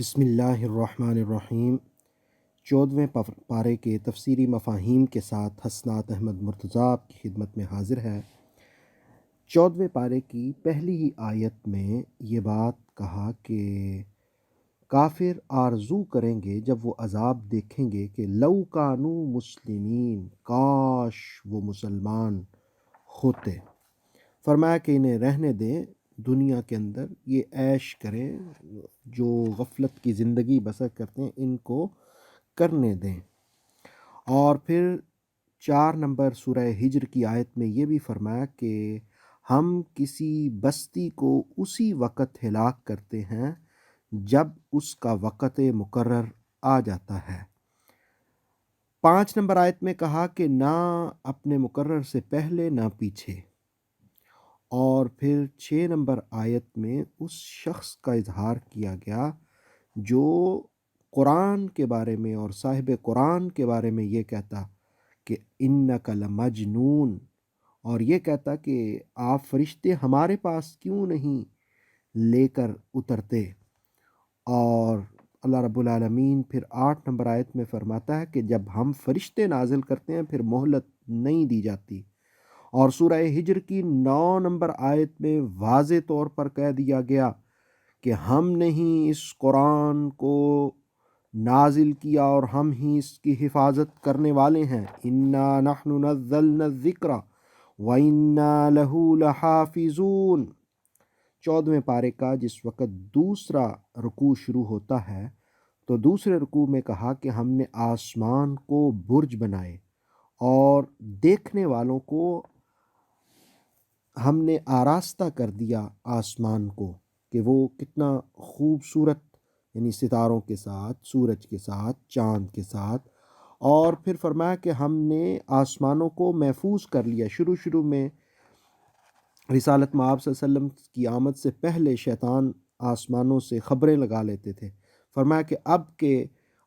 بسم اللہ الرحمن الرحیم 14ویں پارے کے تفسیری مفاہیم کے ساتھ حسنات احمد مرتضیٰ آپ کی خدمت میں حاضر ہے۔ 14ویں پارے کی پہلی ہی آیت میں یہ بات کہا کہ کافر آرزو کریں گے جب وہ عذاب دیکھیں گے کہ لو کانو مسلمین، کاش وہ مسلمان ہوتے۔ فرمایا کہ انہیں رہنے دیں دنیا کے اندر، یہ عیش کریں، جو غفلت کی زندگی بسر کرتے ہیں ان کو کرنے دیں۔ اور پھر 4 نمبر سورہ ہجر کی آیت میں یہ بھی فرمایا کہ ہم کسی بستی کو اسی وقت ہلاک کرتے ہیں جب اس کا وقت مقرر آ جاتا ہے۔ 5 نمبر آیت میں کہا کہ نہ اپنے مقرر سے پہلے نہ پیچھے۔ اور پھر 6 نمبر آیت میں اس شخص کا اظہار کیا گیا جو قرآن کے بارے میں اور صاحب قرآن کے بارے میں یہ کہتا کہ انک لمجنون، اور یہ کہتا کہ آپ فرشتے ہمارے پاس کیوں نہیں لے کر اترتے۔ اور اللہ رب العالمین پھر 8 نمبر آیت میں فرماتا ہے کہ جب ہم فرشتے نازل کرتے ہیں پھر مہلت نہیں دی جاتی۔ اور سورہ ہجر کی 9 نمبر آیت میں واضح طور پر کہہ دیا گیا کہ ہم نے ہی اس قرآن کو نازل کیا اور ہم ہی اس کی حفاظت کرنے والے ہیں۔ انا نحن نزلنا الذکر وانا لہ لحافظون۔ 14ویں پارے کا جس وقت دوسرا رکوع شروع ہوتا ہے تو دوسرے رکوع میں کہا کہ ہم نے آسمان کو برج بنائے اور دیکھنے والوں کو ہم نے آراستہ کر دیا آسمان کو کہ وہ کتنا خوبصورت، یعنی ستاروں کے ساتھ، سورج کے ساتھ، چاند کے ساتھ۔ اور پھر فرمایا کہ ہم نے آسمانوں کو محفوظ کر لیا۔ شروع میں رسالت مآب صلی اللہ علیہ وسلم کی آمد سے پہلے شیطان آسمانوں سے خبریں لگا لیتے تھے۔ فرمایا کہ اب کہ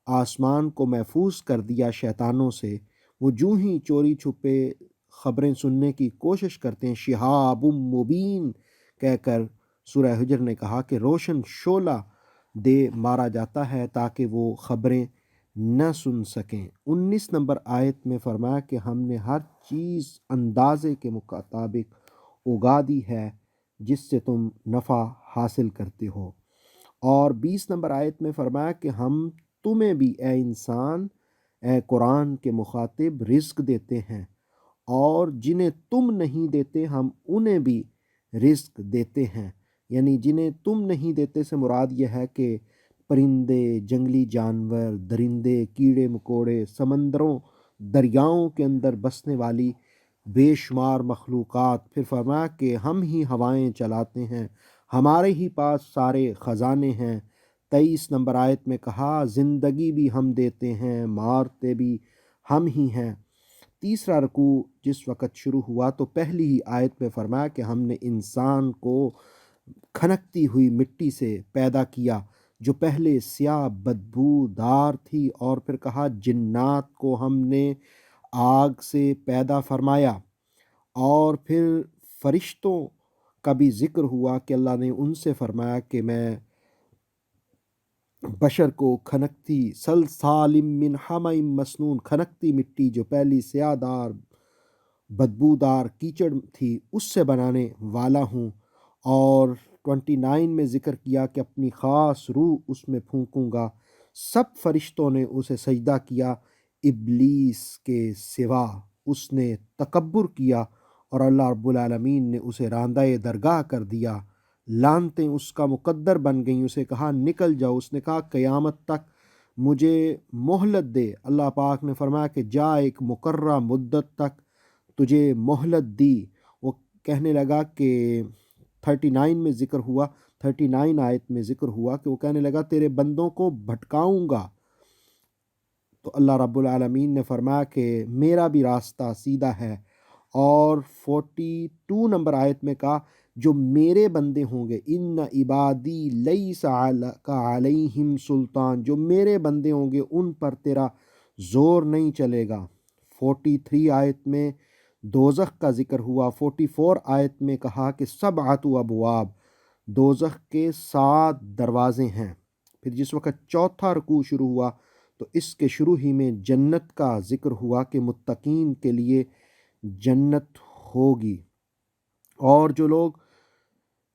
آسمان کو محفوظ کر دیا شیطانوں سے، وہ جو ہی چوری چھپے خبریں سننے کی کوشش کرتے ہیں، شہاب مبین کہہ کر سورہ حجر نے کہا کہ روشن شعلہ دے مارا جاتا ہے تاکہ وہ خبریں نہ سن سکیں۔ 19 نمبر آیت میں فرمایا کہ ہم نے ہر چیز اندازے کے مطابق اگا دی ہے جس سے تم نفع حاصل کرتے ہو۔ اور 20 نمبر آیت میں فرمایا کہ ہم تمہیں بھی اے انسان، اے قرآن کے مخاطب، رزق دیتے ہیں، اور جنہیں تم نہیں دیتے ہم انہیں بھی رزق دیتے ہیں۔ یعنی جنہیں تم نہیں دیتے سے مراد یہ ہے کہ پرندے، جنگلی جانور، درندے، کیڑے مکوڑے، سمندروں، دریاؤں کے اندر بسنے والی بے شمار مخلوقات۔ پھر فرمایا کہ ہم ہی ہوائیں چلاتے ہیں، ہمارے ہی پاس سارے خزانے ہیں۔ 23 نمبر آیت میں کہا زندگی بھی ہم دیتے ہیں، مارتے بھی ہم ہی ہیں۔ تیسرا رکوع جس وقت شروع ہوا تو پہلی ہی آیت میں فرمایا کہ ہم نے انسان کو کھنکتی ہوئی مٹی سے پیدا کیا جو پہلے سیاہ بدبو دار تھی، اور پھر کہا جنات کو ہم نے آگ سے پیدا فرمایا۔ اور پھر فرشتوں کا بھی ذکر ہوا کہ اللہ نے ان سے فرمایا کہ میں بشر کو کھنکتی سلسال من حمأ مسنون، کھنکتی مٹی جو پہلی سیاہ دار بدبودار کیچڑ تھی اس سے بنانے والا ہوں۔ اور 29 میں ذکر کیا کہ اپنی خاص روح اس میں پھونکوں گا۔ سب فرشتوں نے اسے سجدہ کیا ابلیس کے سوا، اس نے تکبر کیا اور اللہ رب العالمین نے اسے راندہ درگاہ کر دیا۔ لعنتیں اس کا مقدر بن گئیں، اسے کہا نکل جاؤ، اس نے کہا قیامت تک مجھے مہلت دے۔ اللہ پاک نے فرمایا کہ جا، ایک مقررہ مدت تک تجھے مہلت دی۔ وہ کہنے لگا کہ 39 میں ذکر ہوا، 39 آیت میں ذکر ہوا کہ وہ کہنے لگا تیرے بندوں کو بھٹکاؤں گا۔ تو اللہ رب العالمین نے فرمایا کہ میرا بھی راستہ سیدھا ہے۔ اور 42 نمبر آیت میں کہا جو میرے بندے ہوں گے، ان عبادی لیس لک علیہم سلطان، جو میرے بندے ہوں گے ان پر تیرا زور نہیں چلے گا۔ 43 آیت میں دوزخ کا ذکر ہوا۔ 44 آیت میں کہا کہ سبعۃ ابواب، دوزخ کے 7 دروازے ہیں۔ پھر جس وقت چوتھا رکوع شروع ہوا تو اس کے شروع ہی میں جنت کا ذکر ہوا کہ متقین کے لیے جنت ہوگی، اور جو لوگ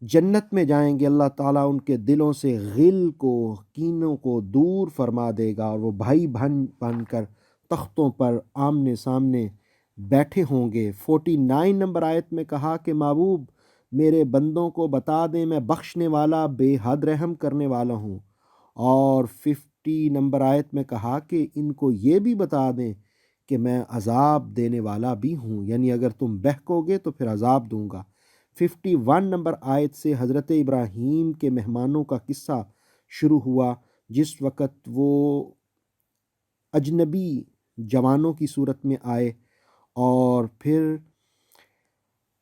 جنت میں جائیں گے اللہ تعالیٰ ان کے دلوں سے غل کو، کینوں کو دور فرما دے گا، اور وہ بھائی بہن بن کر تختوں پر آمنے سامنے بیٹھے ہوں گے۔ 49 نمبر آیت میں کہا کہ محبوب میرے بندوں کو بتا دیں میں بخشنے والا بے حد رحم کرنے والا ہوں، اور 50 نمبر آیت میں کہا کہ ان کو یہ بھی بتا دیں کہ میں عذاب دینے والا بھی ہوں، یعنی اگر تم بہکو گے تو پھر عذاب دوں گا۔ 51 نمبر آیت سے حضرت ابراہیم کے مہمانوں کا قصہ شروع ہوا، جس وقت وہ اجنبی جوانوں کی صورت میں آئے، اور پھر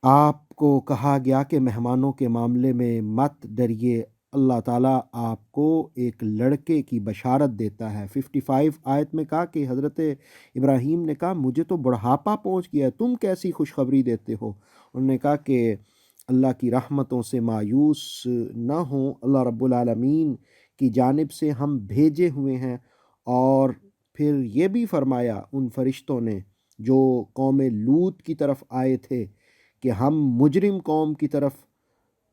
آپ کو کہا گیا کہ مہمانوں کے معاملے میں مت ڈریے، اللہ تعالیٰ آپ کو ایک لڑکے کی بشارت دیتا ہے۔ 55 آیت میں کہا کہ حضرت ابراہیم نے کہا مجھے تو بڑھاپا پہنچ گیا ہے، تم کیسی خوشخبری دیتے ہو؟ انہوں نے کہا کہ اللہ کی رحمتوں سے مایوس نہ ہوں، اللہ رب العالمین کی جانب سے ہم بھیجے ہوئے ہیں۔ اور پھر یہ بھی فرمایا ان فرشتوں نے جو قوم لوط کی طرف آئے تھے کہ ہم مجرم قوم کی طرف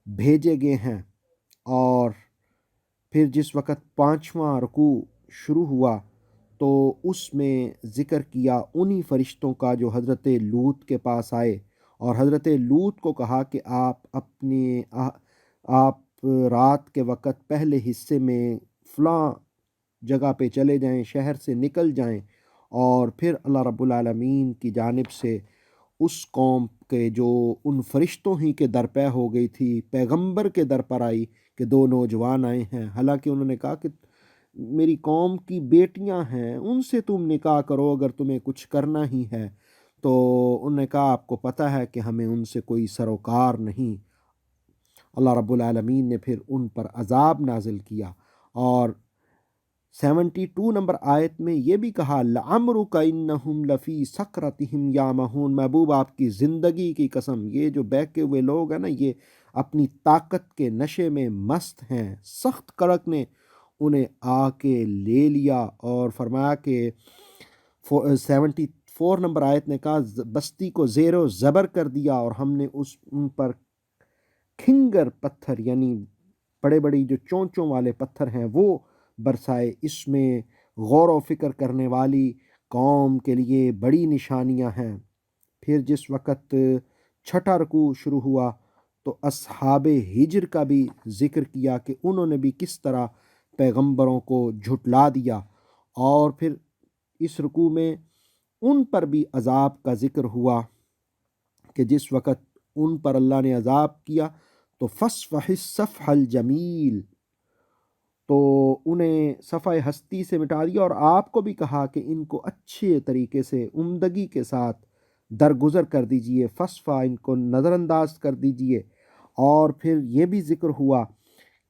بھیجے گئے ہیں۔ اور پھر جس وقت 5واں رکوع شروع ہوا تو اس میں ذکر کیا انہی فرشتوں کا جو حضرت لوط کے پاس آئے، اور حضرت لوط کو کہا کہ آپ رات کے وقت پہلے حصے میں فلاں جگہ پہ چلے جائیں، شہر سے نکل جائیں، اور پھر اللہ رب العالمین کی جانب سے اس قوم کے جو ان فرشتوں ہی کے در پہ ہو گئی تھی، پیغمبر کے در پر آئی کہ 2 نوجوان آئے ہیں، حالانکہ انہوں نے کہا کہ میری قوم کی بیٹیاں ہیں ان سے تم نکاح کرو اگر تمہیں کچھ کرنا ہی ہے، تو انہوں نے کہا آپ کو پتہ ہے کہ ہمیں ان سے کوئی سروکار نہیں۔ اللہ رب العالمین نے پھر ان پر عذاب نازل کیا، اور 72 نمبر آیت میں یہ بھی کہا لَعَمْرُكَ إِنَّهُمْ لَفِي سَكْرَتِهِمْ يَعْمَهُونَ، محبوب آپ کی زندگی کی قسم یہ جو بہکے ہوئے لوگ ہیں نا، یہ اپنی طاقت کے نشے میں مست ہیں، سخت کڑک نے انہیں آ کے لے لیا۔ اور فرمایا کہ 74 نمبر آیت نے کہا بستی کو زیر و زبر کر دیا، اور ہم نے ان پر کھنگر پتھر یعنی بڑے بڑی جو چونچوں والے پتھر ہیں وہ برسائے۔ اس میں غور و فکر کرنے والی قوم کے لیے بڑی نشانیاں ہیں۔ پھر جس وقت 6واں رکوع شروع ہوا تو اصحاب ہجر کا بھی ذکر کیا کہ انہوں نے بھی کس طرح پیغمبروں کو جھٹلا دیا، اور پھر اس رکوع میں ان پر بھی عذاب کا ذکر ہوا کہ جس وقت ان پر اللہ نے عذاب کیا تو فَاصْفَحِ الصَّفْحَ الْجَمِيلَ، تو انہیں صفحہ ہستی سے مٹا دیا، اور آپ کو بھی کہا کہ ان کو اچھے طریقے سے عمدگی کے ساتھ درگزر کر دیجئے، فصفہ ان کو نظر انداز کر دیجئے۔ اور پھر یہ بھی ذکر ہوا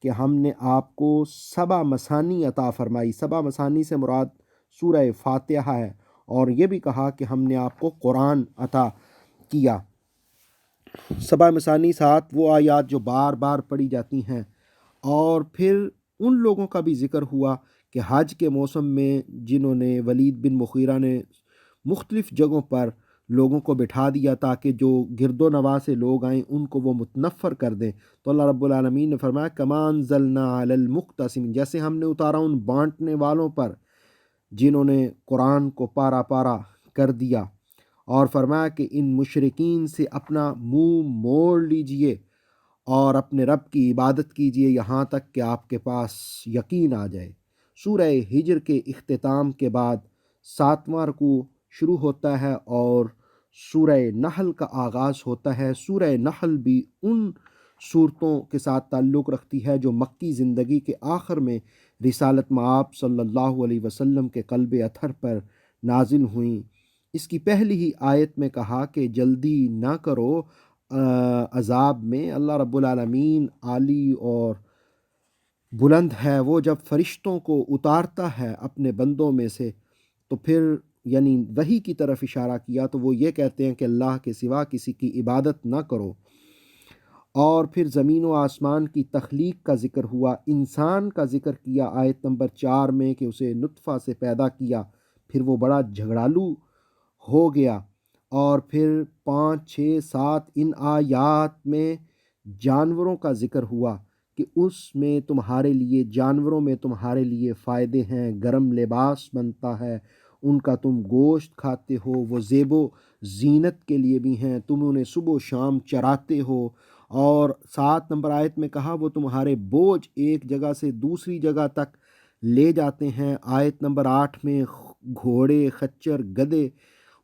کہ ہم نے آپ کو 7 مثانی عطا فرمائی، 7 مثانی سے مراد سورہ فاتحہ ہے، اور یہ بھی کہا کہ ہم نے آپ کو قرآن عطا کیا۔ 7 مثانی 7 وہ آیات جو بار بار پڑھی جاتی ہیں۔ اور پھر ان لوگوں کا بھی ذکر ہوا کہ حج کے موسم میں جنہوں نے ولید بن مغیرہ نے مختلف جگہوں پر لوگوں کو بٹھا دیا تاکہ جو گرد و نواح سے لوگ آئیں ان کو وہ متنفر کر دیں، تو اللہ رب العالمین نے فرمایا کما انزلنا علی المقتسمین، جیسے ہم نے اتارا ان بانٹنے والوں پر جنہوں نے قرآن کو پارا پارا کر دیا، اور فرمایا کہ ان مشرکین سے اپنا منہ موڑ لیجئے اور اپنے رب کی عبادت کیجئے یہاں تک کہ آپ کے پاس یقین آ جائے۔ سورہ ہجر کے اختتام کے بعد 7واں رکوع شروع ہوتا ہے اور سورہ نحل کا آغاز ہوتا ہے۔ سورہ نحل بھی ان صورتوں کے ساتھ تعلق رکھتی ہے جو مکی زندگی کے آخر میں رسالت مآب صلی اللہ علیہ وسلم کے قلب اطہر پر نازل ہوئیں۔ اس کی پہلی ہی آیت میں کہا کہ جلدی نہ کرو عذاب میں، اللہ رب العالمین عالی اور بلند ہے، وہ جب فرشتوں کو اتارتا ہے اپنے بندوں میں سے تو پھر یعنی وحی کی طرف اشارہ کیا تو وہ یہ کہتے ہیں کہ اللہ کے سوا کسی کی عبادت نہ کرو، اور پھر زمین و آسمان کی تخلیق کا ذکر ہوا، انسان کا ذکر کیا آیت نمبر 4 میں کہ اسے نطفہ سے پیدا کیا، پھر وہ بڑا جھگڑالو ہو گیا، اور پھر 5 6 7 ان آیات میں جانوروں کا ذکر ہوا کہ اس میں تمہارے لیے، جانوروں میں تمہارے لیے فائدے ہیں، گرم لباس بنتا ہے، ان کا تم گوشت کھاتے ہو، وہ زیب و زینت کے لیے بھی ہیں، تم انہیں صبح و شام چراتے ہو، اور 7 نمبر آیت میں کہا وہ تمہارے بوجھ ایک جگہ سے دوسری جگہ تک لے جاتے ہیں۔ آیت نمبر 8 میں گھوڑے، خچر، گدھے،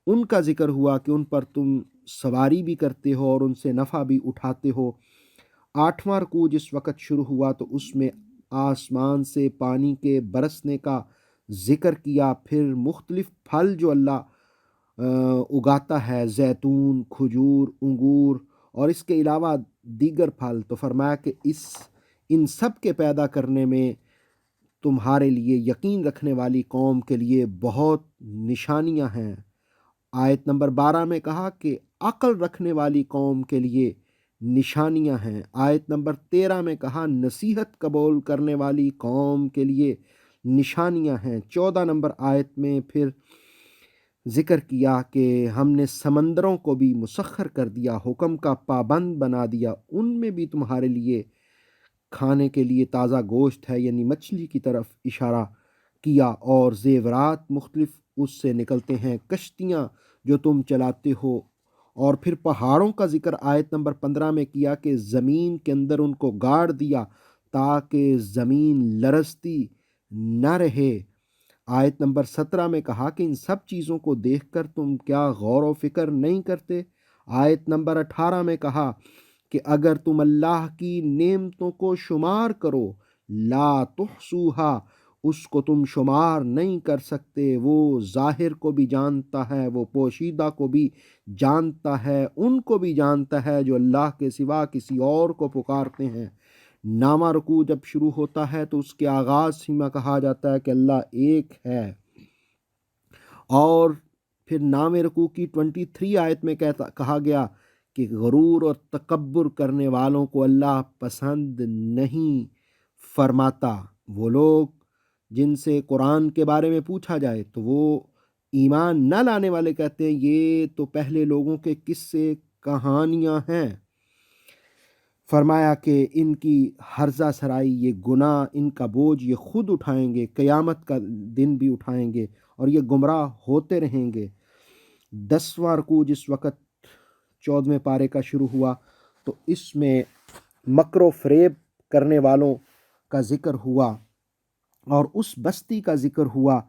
ان کا ذکر ہوا کہ ان پر تم سواری بھی کرتے ہو اور ان سے نفع بھی اٹھاتے ہو۔ 8واں رکوع جس وقت شروع ہوا تو اس میں آسمان سے پانی کے برسنے کا ذکر کیا، پھر مختلف پھل جو اللہ اگاتا ہے، زیتون، کھجور، انگور اور اس کے علاوہ دیگر پھل، تو فرمایا کہ ان سب کے پیدا کرنے میں تمہارے لیے، یقین رکھنے والی قوم کے لیے بہت نشانیاں ہیں۔ آیت نمبر 12 میں کہا کہ عقل رکھنے والی قوم کے لیے نشانیاں ہیں۔ آیت نمبر 13 میں کہا نصیحت قبول کرنے والی قوم کے لیے نشانیاں ہیں۔ 14 نمبر آیت میں پھر ذکر کیا کہ ہم نے سمندروں کو بھی مسخر کر دیا، حکم کا پابند بنا دیا، ان میں بھی تمہارے لیے کھانے کے لیے تازہ گوشت ہے، یعنی مچھلی کی طرف اشارہ کیا، اور زیورات مختلف اس سے نکلتے ہیں، کشتیاں جو تم چلاتے ہو، اور پھر پہاڑوں کا ذکر آیت نمبر 15 میں کیا کہ زمین کے اندر ان کو گاڑ دیا تاکہ زمین لرزتی نہ رہے۔ آیت نمبر 17 میں کہا کہ ان سب چیزوں کو دیکھ کر تم کیا غور و فکر نہیں کرتے۔ آیت نمبر 18 میں کہا کہ اگر تم اللہ کی نعمتوں کو شمار کرو، لا تحصوها، اس کو تم شمار نہیں کر سکتے، وہ ظاہر کو بھی جانتا ہے، وہ پوشیدہ کو بھی جانتا ہے، ان کو بھی جانتا ہے جو اللہ کے سوا کسی اور کو پکارتے ہیں۔ نامہ رکوع جب شروع ہوتا ہے تو اس کے آغاز ہی میں کہا جاتا ہے کہ اللہ ایک ہے، اور پھر نام رکوع کی 23 آیت میں کہا گیا کہ غرور اور تکبر کرنے والوں کو اللہ پسند نہیں فرماتا۔ وہ لوگ جن سے قرآن کے بارے میں پوچھا جائے تو وہ ایمان نہ لانے والے کہتے ہیں یہ تو پہلے لوگوں کے قصے کہانیاں ہیں۔ فرمایا کہ ان کی ہرزہ سرائی، یہ گناہ، ان کا بوجھ یہ خود اٹھائیں گے، قیامت کا دن بھی اٹھائیں گے، اور یہ گمراہ ہوتے رہیں گے۔ 10واں رکوع جس وقت 14ویں پارے کا شروع ہوا تو اس میں مکر و فریب کرنے والوں کا ذکر ہوا، اور اس بستی کا ذکر ہوا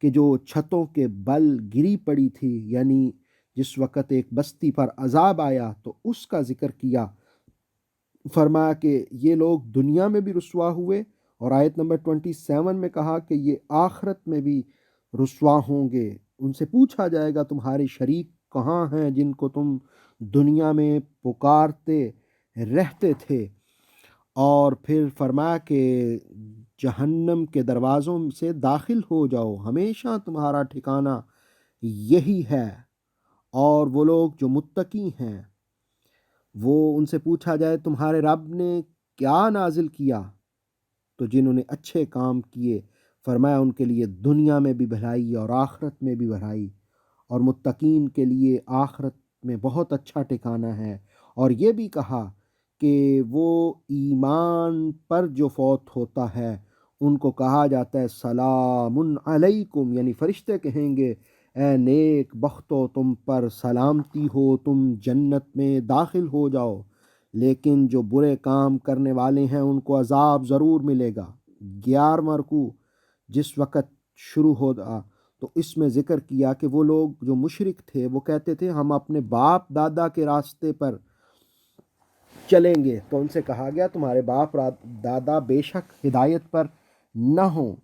کہ جو چھتوں کے بل گری پڑی تھی، یعنی جس وقت ایک بستی پر عذاب آیا تو اس کا ذکر کیا۔ فرمایا کہ یہ لوگ دنیا میں بھی رسوا ہوئے، اور آیت نمبر 27 میں کہا کہ یہ آخرت میں بھی رسوا ہوں گے۔ ان سے پوچھا جائے گا تمہارے شریک کہاں ہیں جن کو تم دنیا میں پکارتے رہتے تھے، اور پھر فرمایا کہ جہنم کے دروازوں سے داخل ہو جاؤ، ہمیشہ تمہارا ٹھکانہ یہی ہے۔ اور وہ لوگ جو متقی ہیں، وہ ان سے پوچھا جائے تمہارے رب نے کیا نازل کیا، تو جنہوں نے اچھے کام کیے، فرمایا ان کے لیے دنیا میں بھی بھلائی اور آخرت میں بھی بھلائی، اور متقین کے لیے آخرت میں بہت اچھا ٹھکانہ ہے۔ اور یہ بھی کہا کہ وہ ایمان پر جو فوت ہوتا ہے ان کو کہا جاتا ہے سلام علیکم، یعنی فرشتے کہیں گے اے نیک بختو تم پر سلامتی ہو، تم جنت میں داخل ہو جاؤ، لیکن جو برے کام کرنے والے ہیں ان کو عذاب ضرور ملے گا۔ 11واں رکوع جس وقت شروع ہوتا تو اس میں ذکر کیا کہ وہ لوگ جو مشرک تھے وہ کہتے تھے ہم اپنے باپ دادا کے راستے پر چلیں گے، تو ان سے کہا گیا تمہارے باپ دادا بے شک ہدایت پر نہ ہوں۔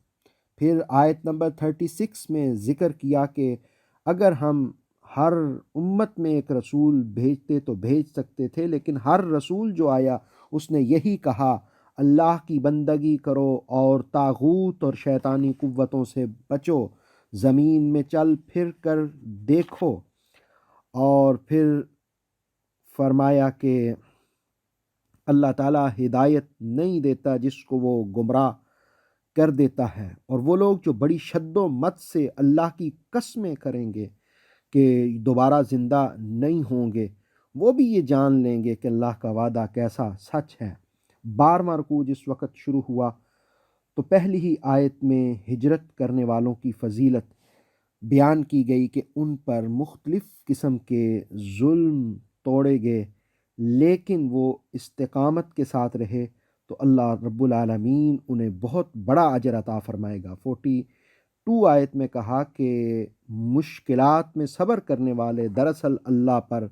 پھر آیت نمبر 36 میں ذکر کیا کہ اگر ہم ہر امت میں ایک رسول بھیجتے تو بھیج سکتے تھے، لیکن ہر رسول جو آیا اس نے یہی کہا اللہ کی بندگی کرو اور طاغوت اور شیطانی قوتوں سے بچو، زمین میں چل پھر کر دیکھو۔ اور پھر فرمایا کہ اللہ تعالیٰ ہدایت نہیں دیتا جس کو وہ گمراہ کر دیتا ہے۔ اور وہ لوگ جو بڑی شد و مت سے اللہ کی قسمیں کریں گے کہ دوبارہ زندہ نہیں ہوں گے، وہ بھی یہ جان لیں گے کہ اللہ کا وعدہ کیسا سچ ہے۔ 12واں رکوع جس وقت شروع ہوا تو پہلی ہی آیت میں ہجرت کرنے والوں کی فضیلت بیان کی گئی کہ ان پر مختلف قسم کے ظلم توڑے گئے، لیکن وہ استقامت کے ساتھ رہے تو اللہ رب العالمین انہیں بہت بڑا اجر عطا فرمائے گا۔ 42 آیت میں کہا کہ مشکلات میں صبر کرنے والے دراصل اللہ پر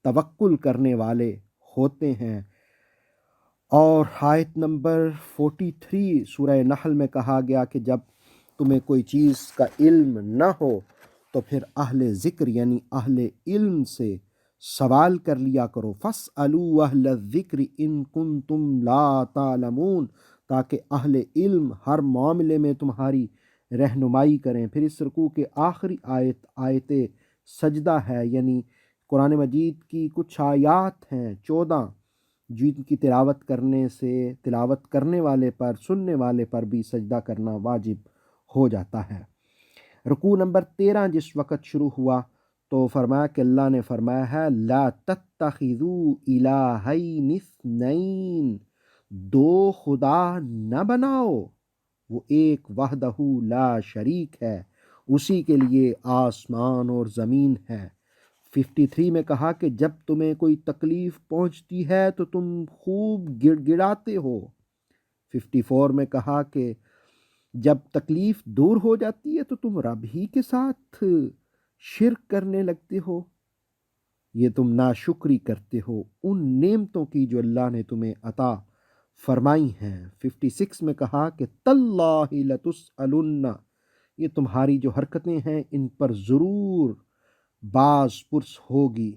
توکل کرنے والے ہوتے ہیں۔ اور آیت نمبر 43 سورہ نحل میں کہا گیا کہ جب تمہیں کوئی چیز کا علم نہ ہو تو پھر اہل ذکر یعنی اہل علم سے سوال کر لیا کرو، فاسألوا اہل الذکر ان کنتم لا تعلمون، تاکہ اہل علم ہر معاملے میں تمہاری رہنمائی کریں۔ پھر اس رکوع کے آخری آیت سجدہ ہے، یعنی قرآن مجید کی کچھ آیات ہیں 14 جن کی تلاوت کرنے سے تلاوت کرنے والے پر سننے والے پر بھی سجدہ کرنا واجب ہو جاتا ہے۔ رکوع نمبر 13 جس وقت شروع ہوا تو فرمایا کہ اللہ نے فرمایا ہے لا تتخذوا الہین اثنین، دو خدا نہ بناؤ، وہ ایک وحدہ لا شریک ہے، اسی کے لیے آسمان اور زمین ہے۔ 53 میں کہا کہ جب تمہیں کوئی تکلیف پہنچتی ہے تو تم خوب گڑ گڑاتے ہو۔ 54 میں کہا کہ جب تکلیف دور ہو جاتی ہے تو تم رب ہی کے ساتھ شرک کرنے لگتے ہو، یہ تم ناشکری کرتے ہو ان نعمتوں کی جو اللہ نے تمہیں عطا فرمائی ہیں۔ 56 میں کہا کہ تاللہ لتسألن، یہ تمہاری جو حرکتیں ہیں ان پر ضرور باز پرس ہوگی۔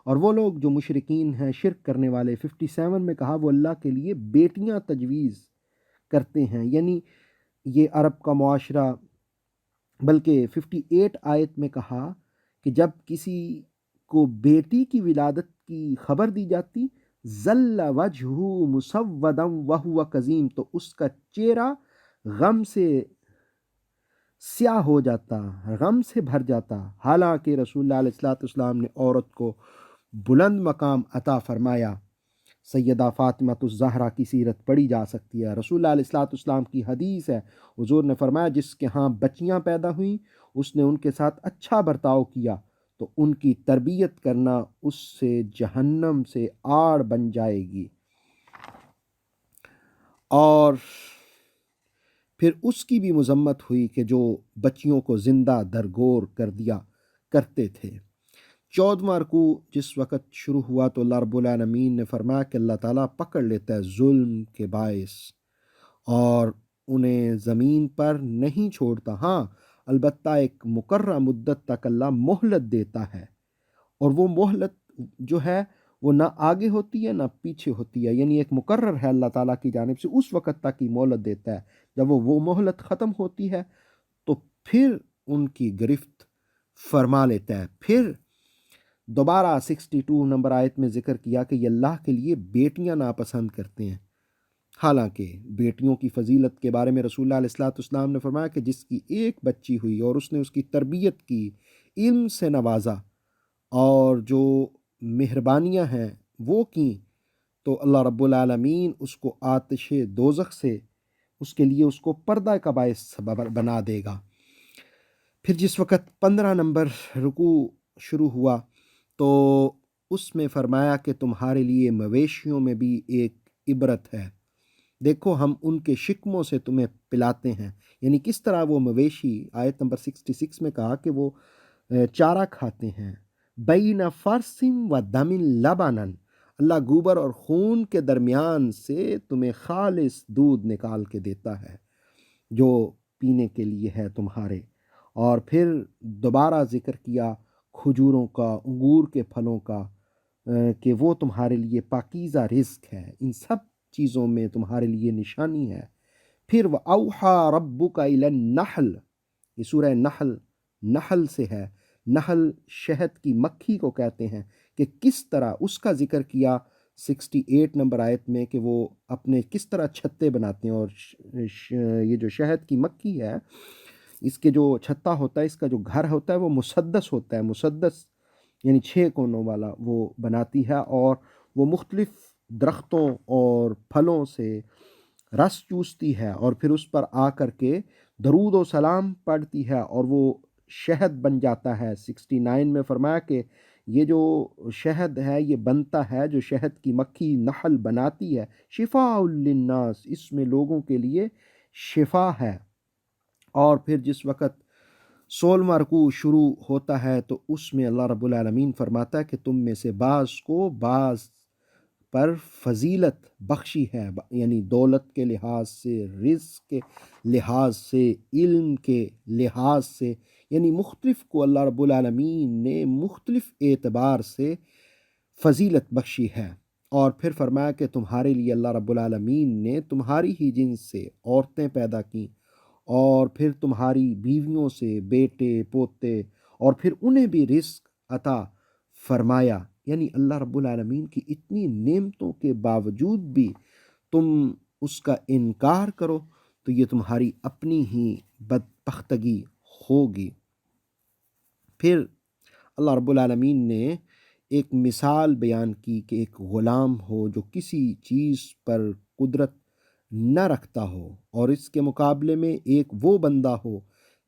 اور وہ لوگ جو مشرکین ہیں شرک کرنے والے، 57 میں کہا وہ اللہ کے لیے بیٹیاں تجویز کرتے ہیں، یعنی یہ عرب کا معاشرہ۔ بلکہ 58 آیت میں کہا کہ جب کسی کو بیٹی کی ولادت کی خبر دی جاتی ظل وجہہ مسودا وہو کظیم، تو اس کا چہرہ غم سے سیاہ ہو جاتا، غم سے بھر جاتا، حالانکہ رسول اللہ علیہ السلام نے عورت کو بلند مقام عطا فرمایا۔ سیدہ فاطمہ الزہرا کی سیرت پڑھی جا سکتی ہے۔ رسول اللہ علیہ السلام کی حدیث ہے، حضور نے فرمایا جس کے ہاں بچیاں پیدا ہوئیں اس نے ان کے ساتھ اچھا برتاؤ کیا تو ان کی تربیت کرنا اس سے جہنم سے آڑ بن جائے گی، اور پھر اس کی بھی مذمت ہوئی کہ جو بچیوں کو زندہ درگور کر دیا کرتے تھے۔ 14واں رکوع جس وقت شروع ہوا تو اللہ رب العالمین نے فرمایا کہ اللہ تعالیٰ پکڑ لیتا ہے ظلم کے باعث اور انہیں زمین پر نہیں چھوڑتا، ہاں البتہ ایک مقررہ مدت تک اللہ مہلت دیتا ہے، اور وہ مہلت جو ہے وہ نہ آگے ہوتی ہے نہ پیچھے ہوتی ہے، یعنی ایک مقرر ہے اللہ تعالیٰ کی جانب سے، اس وقت تک ہی مہلت دیتا ہے۔ جب وہ مہلت ختم ہوتی ہے تو پھر ان کی گرفت فرما لیتا ہے۔ پھر دوبارہ 62 نمبر آیت میں ذکر کیا کہ یہ اللہ کے لیے بیٹیاں ناپسند کرتے ہیں، حالانکہ بیٹیوں کی فضیلت کے بارے میں رسول اللہ علیہ السلام نے فرمایا کہ جس کی ایک بچی ہوئی اور اس نے اس کی تربیت کی، علم سے نوازا اور جو مہربانیاں ہیں وہ کیں تو اللہ رب العالمین اس کو آتش دوزخ سے اس کے لیے اس کو پردہ کا باعث بنا دے گا۔ پھر جس وقت 15 نمبر رکوع شروع ہوا تو اس میں فرمایا کہ تمہارے لیے مویشیوں میں بھی ایک عبرت ہے، دیکھو ہم ان کے شکموں سے تمہیں پلاتے ہیں، یعنی کس طرح وہ مویشی، آیت نمبر 66 میں کہا کہ وہ چارہ کھاتے ہیں، بین فرسم و دم لبنن، اللہ گوبر اور خون کے درمیان سے تمہیں خالص دودھ نکال کے دیتا ہے جو پینے کے لیے ہے تمہارے۔ اور پھر دوبارہ ذکر کیا کھجوروں کا، انگور کے پھلوں کا، کہ وہ تمہارے لیے پاکیزہ رزق ہے، ان سب چیزوں میں تمہارے لیے نشانی ہے۔ پھر وَأَوْحَى رَبُّكَ إِلَى النَّحْلِ، یہ سورہ نحل سے ہے، نحل شہد کی مکھی کو کہتے ہیں، کہ کس طرح اس کا ذکر کیا 68 نمبر آیت میں کہ وہ اپنے کس طرح چھتے بناتے ہیں، اور یہ جو شہد کی مکھی ہے، اس کے جو چھتا ہوتا ہے، اس کا جو گھر ہوتا ہے وہ مسدس ہوتا ہے، مسدس یعنی 6 کونوں والا وہ بناتی ہے، اور وہ مختلف درختوں اور پھلوں سے رس چوستی ہے، اور پھر اس پر آ کر کے درود و سلام پڑھتی ہے، اور وہ شہد بن جاتا ہے۔ 69 میں فرمایا کہ یہ جو شہد ہے یہ بنتا ہے، جو شہد کی مکھی نحل بناتی ہے، شفاء للناس، اس میں لوگوں کے لیے شفا ہے۔ اور پھر جس وقت 16واں رکوع شروع ہوتا ہے تو اس میں اللہ رب العالمین فرماتا ہے کہ تم میں سے بعض کو بعض پر فضیلت بخشی ہے، یعنی دولت کے لحاظ سے، رزق کے لحاظ سے، علم کے لحاظ سے، یعنی مختلف کو اللہ رب العالمین نے مختلف اعتبار سے فضیلت بخشی ہے۔ اور پھر فرمایا کہ تمہارے لیے اللہ رب العالمین نے تمہاری ہی جنس سے عورتیں پیدا کیں، اور پھر تمہاری بیویوں سے بیٹے پوتے، اور پھر انہیں بھی رزق عطا فرمایا۔ یعنی اللہ رب العالمین کی اتنی نعمتوں کے باوجود بھی تم اس کا انکار کرو تو یہ تمہاری اپنی ہی بدبختگی ہوگی۔ پھر اللہ رب العالمین نے ایک مثال بیان کی کہ ایک غلام ہو جو کسی چیز پر قدرت نہ رکھتا ہو، اور اس کے مقابلے میں ایک وہ بندہ ہو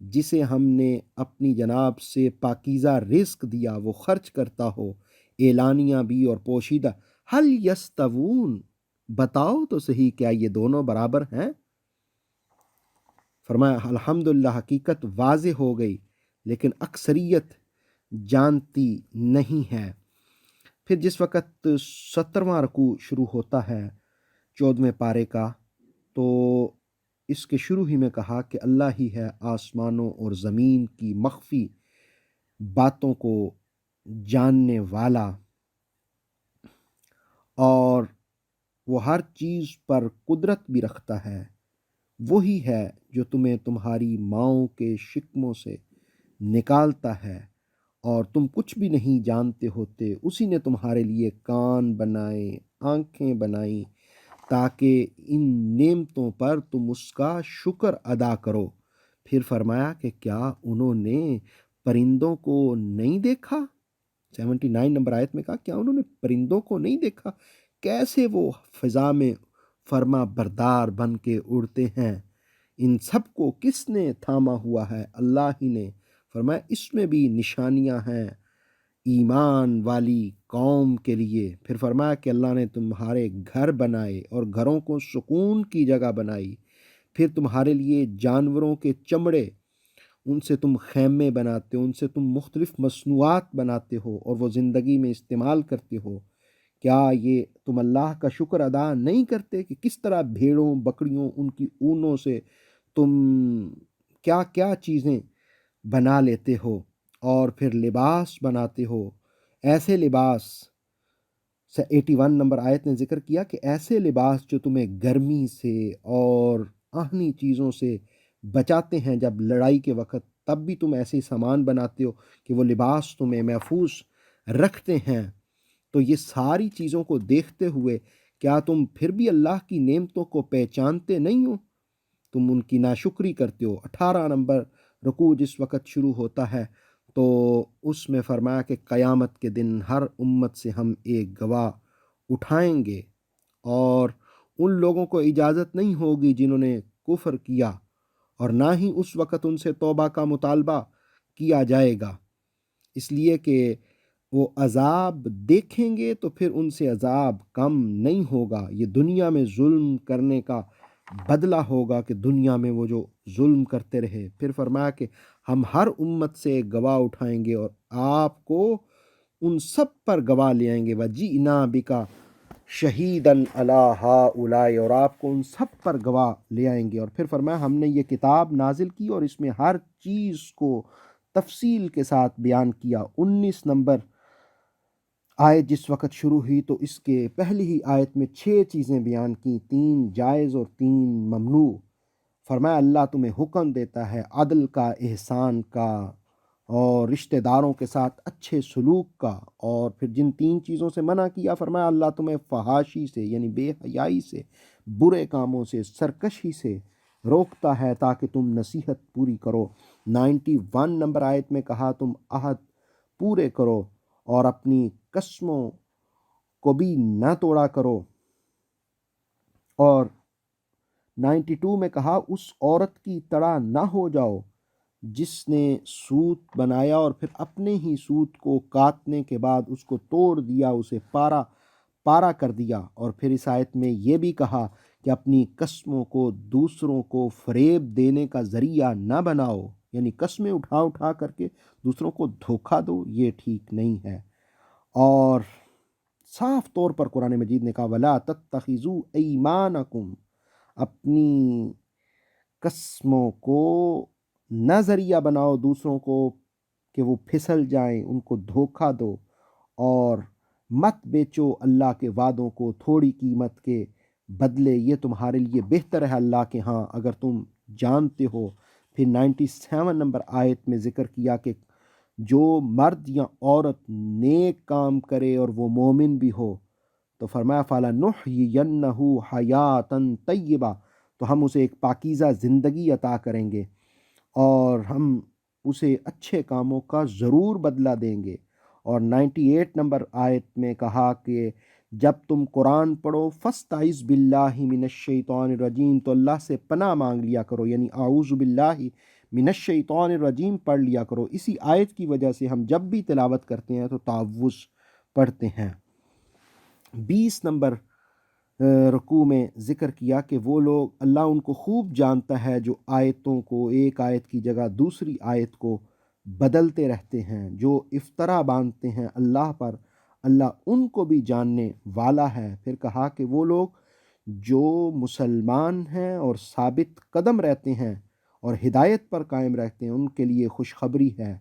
جسے ہم نے اپنی جناب سے پاکیزہ رزق دیا، وہ خرچ کرتا ہو، اعلانیہ بھی اور پوشیدہ۔ حل یستوون، بتاؤ تو صحیح کیا یہ دونوں برابر ہیں؟ فرمایا الحمدللہ، حقیقت واضح ہو گئی لیکن اکثریت جانتی نہیں ہے۔ پھر جس وقت 17واں رکوع شروع ہوتا ہے 14ویں پارے کا، تو اس کے شروع ہی میں کہا کہ اللہ ہی ہے آسمانوں اور زمین کی مخفی باتوں کو جاننے والا، اور وہ ہر چیز پر قدرت بھی رکھتا ہے۔ وہی ہے جو تمہیں تمہاری ماؤں کے شکموں سے نکالتا ہے، اور تم کچھ بھی نہیں جانتے ہوتے۔ اسی نے تمہارے لیے کان بنائے، آنکھیں بنائیں، تاکہ ان نعمتوں پر تم اس کا شکر ادا کرو۔ پھر فرمایا کہ کیا انہوں نے پرندوں کو نہیں دیکھا؟ 79 نمبر آیت میں کہا کیا انہوں نے پرندوں کو نہیں دیکھا، کیسے وہ فضا میں فرما بردار بن کے اڑتے ہیں؟ ان سب کو کس نے تھاما ہوا ہے؟ اللہ ہی نے۔ فرمایا اس میں بھی نشانیاں ہیں ایمان والی قوم کے لیے۔ پھر فرمایا کہ اللہ نے تمہارے گھر بنائے اور گھروں کو سکون کی جگہ بنائی، پھر تمہارے لیے جانوروں کے چمڑے، ان سے تم خیمے بناتے ہو، ان سے تم مختلف مصنوعات بناتے ہو اور وہ زندگی میں استعمال کرتے ہو۔ کیا یہ تم اللہ کا شکر ادا نہیں کرتے کہ کس طرح بھیڑوں بکریوں ان کی اونوں سے تم کیا کیا چیزیں بنا لیتے ہو، اور پھر لباس بناتے ہو، ایسے لباس 81 نمبر آیت نے ذکر کیا کہ ایسے لباس جو تمہیں گرمی سے اور آہنی چیزوں سے بچاتے ہیں جب لڑائی کے وقت، تب بھی تم ایسے سامان بناتے ہو کہ وہ لباس تمہیں محفوظ رکھتے ہیں۔ تو یہ ساری چیزوں کو دیکھتے ہوئے کیا تم پھر بھی اللہ کی نعمتوں کو پہچانتے نہیں ہو؟ تم ان کی ناشکری کرتے ہو۔ 18 نمبر رکوع جس وقت شروع ہوتا ہے تو اس میں فرمایا کہ قیامت کے دن ہر امت سے ہم ایک گواہ اٹھائیں گے، اور ان لوگوں کو اجازت نہیں ہوگی جنہوں نے کفر کیا، اور نہ ہی اس وقت ان سے توبہ کا مطالبہ کیا جائے گا، اس لیے کہ وہ عذاب دیکھیں گے تو پھر ان سے عذاب کم نہیں ہوگا۔ یہ دنیا میں ظلم کرنے کا بدلہ ہوگا کہ دنیا میں وہ جو ظلم کرتے رہے۔ پھر فرمایا کہ ہم ہر امت سے ایک گواہ اٹھائیں گے اور آپ کو ان سب پر گواہ لے آئیں گے، وَجِئْنَا بِكَ شَهِيدًا عَلَىٰ هَٰؤُلَاءِ، اور آپ کو ان سب پر گواہ لے آئیں گے۔ اور پھر فرمایا ہم نے یہ کتاب نازل کی اور اس میں ہر چیز کو تفصیل کے ساتھ بیان کیا۔ 19 نمبر آیت جس وقت شروع ہوئی تو اس کے پہلی ہی آیت میں 6 چیزیں بیان کی، 3 جائز اور 3 ممنوع۔ فرمایا اللہ تمہیں حکم دیتا ہے عدل کا، احسان کا، اور رشتہ داروں کے ساتھ اچھے سلوک کا، اور پھر جن 3 چیزوں سے منع کیا فرمایا اللہ تمہیں فحاشی سے یعنی بے حیائی سے، برے کاموں سے، سرکشی سے روکتا ہے تاکہ تم نصیحت پوری کرو۔ 91 نمبر آیت میں کہا تم عہد پورے کرو اور اپنی قسموں کو بھی نہ توڑا کرو، اور 92 میں کہا اس عورت کی طرح نہ ہو جاؤ جس نے سوت بنایا اور پھر اپنے ہی سوت کو کاٹنے کے بعد اس کو توڑ دیا، اسے پارا کر دیا۔ اور پھر اس آیت میں یہ بھی کہا کہ اپنی قسموں کو دوسروں کو فریب دینے کا ذریعہ نہ بناؤ، یعنی قسمیں اٹھا کر کے دوسروں کو دھوکہ دو، یہ ٹھیک نہیں ہے۔ اور صاف طور پر قرآن مجید نے کہا وَلَا تَتَّخِذُوا أَيْمَانَكُمْ، اپنی قسموں کو نہ ذریعہ بناؤ دوسروں کو کہ وہ پھسل جائیں، ان کو دھوکہ دو، اور مت بیچو اللہ کے وعدوں کو تھوڑی قیمت کے بدلے، یہ تمہارے لیے بہتر ہے اللہ کے ہاں اگر تم جانتے ہو۔ پھر 97 نمبر آیت میں ذکر کیا کہ جو مرد یا عورت نیک کام کرے اور وہ مومن بھی ہو تو فرمایا فَلَنُحْيِيَنَّهُ حَيَاتًا طَيِّبَةً، تو ہم اسے ایک پاکیزہ زندگی عطا کریں گے اور ہم اسے اچھے کاموں کا ضرور بدلہ دیں گے۔ اور 98 نمبر آیت میں کہا کہ جب تم قرآن پڑھو فَاسْتَعِذْ بِاللَّهِ مِنَ الشَّيْطَانِ الرَّجِيمِ، تو اللہ سے پناہ مانگ لیا کرو، یعنی اعوذ باللہ من الشیطان الرجیم پڑھ لیا کرو۔ اسی آیت کی وجہ سے ہم جب بھی تلاوت کرتے ہیں تو تعوذ پڑھتے ہیں۔ 20 نمبر رکوع میں ذکر کیا کہ وہ لوگ اللہ ان کو خوب جانتا ہے جو آیتوں کو ایک آیت کی جگہ دوسری آیت کو بدلتے رہتے ہیں، جو افطرا باندھتے ہیں اللہ پر، اللہ ان کو بھی جاننے والا ہے۔ پھر کہا کہ وہ لوگ جو مسلمان ہیں اور ثابت قدم رہتے ہیں اور ہدایت پر قائم رہتے ہیں ان کے لیے خوشخبری ہے۔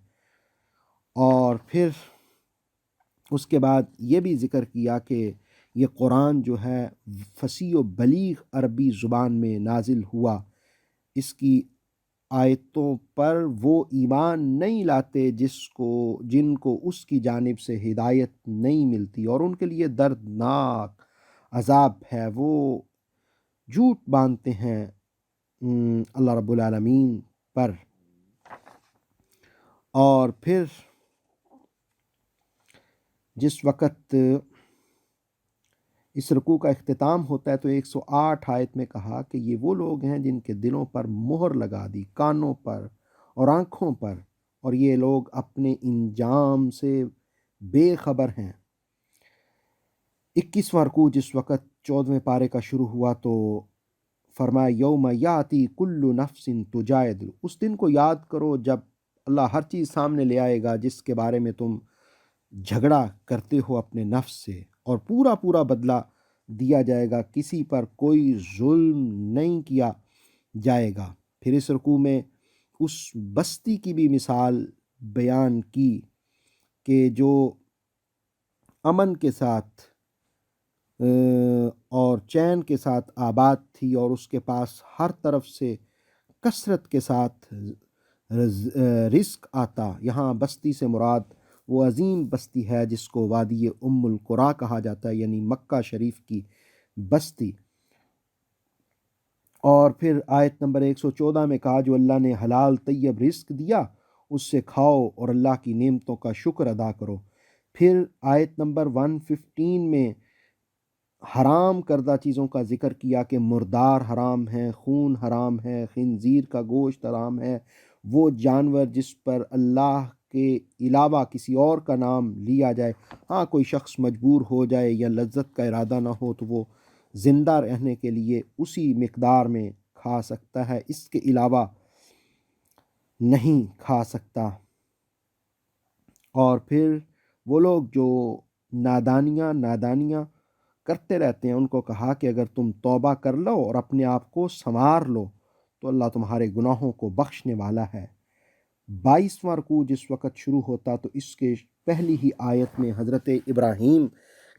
اور پھر اس کے بعد یہ بھی ذکر کیا کہ یہ قرآن جو ہے فصیح و بلیغ عربی زبان میں نازل ہوا، اس کی آیتوں پر وہ ایمان نہیں لاتے جن کو اس کی جانب سے ہدایت نہیں ملتی، اور ان کے لیے دردناک عذاب ہے، وہ جھوٹ باندھتے ہیں اللہ رب العالمین پر۔ اور پھر جس وقت اس رکوع کا اختتام ہوتا ہے تو 108 آیت میں کہا کہ یہ وہ لوگ ہیں جن کے دلوں پر مہر لگا دی، کانوں پر اور آنکھوں پر، اور یہ لوگ اپنے انجام سے بے خبر ہیں۔ 21واں رکوع جس وقت 14ویں پارے کا شروع ہوا تو فرمایا یوم یاتی کل نفس تجادل، اس دن کو یاد کرو جب اللہ ہر چیز سامنے لے آئے گا جس کے بارے میں تم جھگڑا کرتے ہو اپنے نفس سے، اور پورا بدلہ دیا جائے گا، کسی پر کوئی ظلم نہیں کیا جائے گا۔ پھر اس رکوع میں اس بستی کی بھی مثال بیان کی کہ جو امن کے ساتھ اور چین کے ساتھ آباد تھی اور اس کے پاس ہر طرف سے کثرت کے ساتھ رزق آتا۔ یہاں بستی سے مراد وہ عظیم بستی ہے جس کو وادی ام القریٰ کہا جاتا ہے، یعنی مکہ شریف کی بستی۔ اور پھر آیت نمبر 114 میں کہا جو اللہ نے حلال طیب رزق دیا اس سے کھاؤ اور اللہ کی نعمتوں کا شکر ادا کرو۔ پھر آیت نمبر 115 میں حرام کردہ چیزوں کا ذکر کیا کہ مردار حرام ہے، خون حرام ہے، خنزیر کا گوشت حرام ہے، وہ جانور جس پر اللہ کے علاوہ کسی اور کا نام لیا جائے، ہاں کوئی شخص مجبور ہو جائے یا لذت کا ارادہ نہ ہو تو وہ زندہ رہنے کے لیے اسی مقدار میں کھا سکتا ہے، اس کے علاوہ نہیں کھا سکتا۔ اور پھر وہ لوگ جو نادانیاں کرتے رہتے ہیں ان کو کہا کہ اگر تم توبہ کر لو اور اپنے آپ کو سنوار لو تو اللہ تمہارے گناہوں کو بخشنے والا ہے۔ 22واں رکوع جس وقت شروع ہوتا تو اس کے پہلی ہی آیت میں حضرت ابراہیم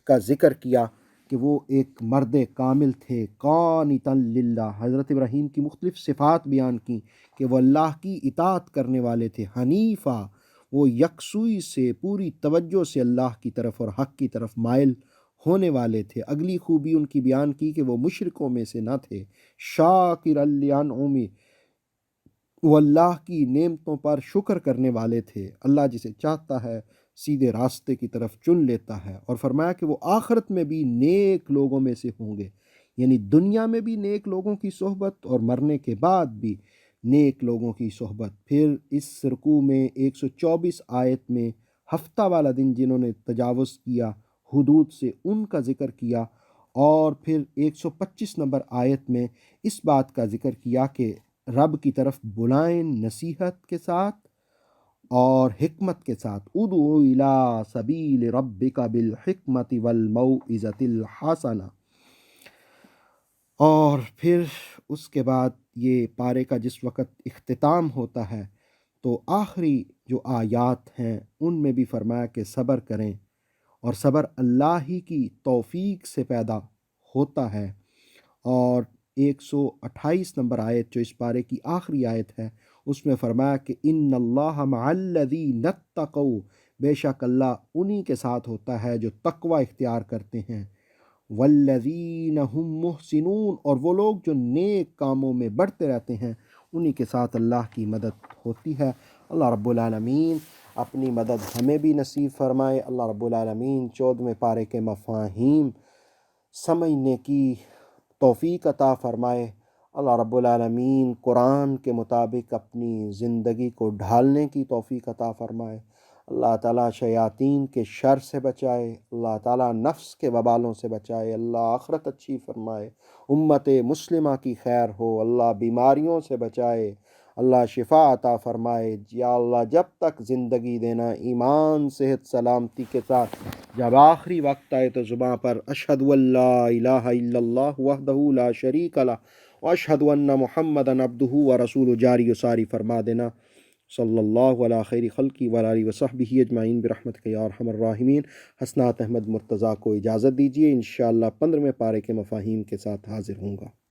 کا ذکر کیا کہ وہ ایک مرد کامل تھے، قانتا للہ۔ حضرت ابراہیم کی مختلف صفات بیان کی کہ وہ اللہ کی اطاعت کرنے والے تھے، حنیفہ، وہ یکسوئی سے پوری توجہ سے اللہ کی طرف اور حق کی طرف مائل ہونے والے تھے۔ اگلی خوبی ان کی بیان کی کہ وہ مشرکوں میں سے نہ تھے۔ شاکر لانعمہ، وہ اللہ کی نعمتوں پر شکر کرنے والے تھے۔ اللہ جسے چاہتا ہے سیدھے راستے کی طرف چن لیتا ہے، اور فرمایا کہ وہ آخرت میں بھی نیک لوگوں میں سے ہوں گے، یعنی دنیا میں بھی نیک لوگوں کی صحبت اور مرنے کے بعد بھی نیک لوگوں کی صحبت۔ پھر اس رکوع میں 124 آیت میں ہفتہ والا دن جنہوں نے تجاوز کیا حدود سے، ان کا ذکر کیا، اور پھر 125 نمبر آیت میں اس بات کا ذکر کیا کہ رب کی طرف بلائیں نصیحت کے ساتھ اور حکمت کے ساتھ۔ ادعو الی سبیل ربک بالحکمت والموعظۃ الحسنہ۔ اور پھر اس کے بعد یہ پارے کا جس وقت اختتام ہوتا ہے تو آخری جو آیات ہیں ان میں بھی فرمایا کہ صبر کریں، اور صبر اللہ ہی کی توفیق سے پیدا ہوتا ہے۔ اور 128 نمبر آیت جو اس پارے کی آخری آیت ہے اس میں فرمایا کہ ان اللہ مع الذین اتقوا، بے شک اللہ انہی کے ساتھ ہوتا ہے جو تقوی اختیار کرتے ہیں، والذین هم محسنون، اور وہ لوگ جو نیک کاموں میں بڑھتے رہتے ہیں انہی کے ساتھ اللہ کی مدد ہوتی ہے۔ اللہ رب العالمین اپنی مدد ہمیں بھی نصیب فرمائے۔ اللہ رب العالمین 14ویں پارے کے مفاہیم سمجھنے کی توفیق عطا فرمائے۔ اللہ رب العالمین قرآن کے مطابق اپنی زندگی کو ڈھالنے کی توفیق عطا فرمائے۔ اللہ تعالیٰ شیاطین کے شر سے بچائے، اللہ تعالیٰ نفس کے وبالوں سے بچائے، اللہ آخرت اچھی فرمائے، امت مسلمہ کی خیر ہو، اللہ بیماریوں سے بچائے، اللہ شفا عطا فرمائے۔ یا اللہ جب تک زندگی دینا ایمان صحت سلامتی کے ساتھ، جب آخری وقت آئے تو زباں پر اشہد ان لا الہ الا اللہ وحدہ لا شریک لہ واشہد ان محمدًا عبدہ ورسولہ جاری و ساری فرما دینا۔ صلی اللہ علی خیر خلقہ وعلی آلہ وصحبہ اجمعین برحمتک یا ارحم الراحمین۔ حسنات احمد مرتضیٰ کو اجازت دیجیے، انشاءاللہ 15ویں پارے کے مفاہیم کے ساتھ حاضر ہوں گا۔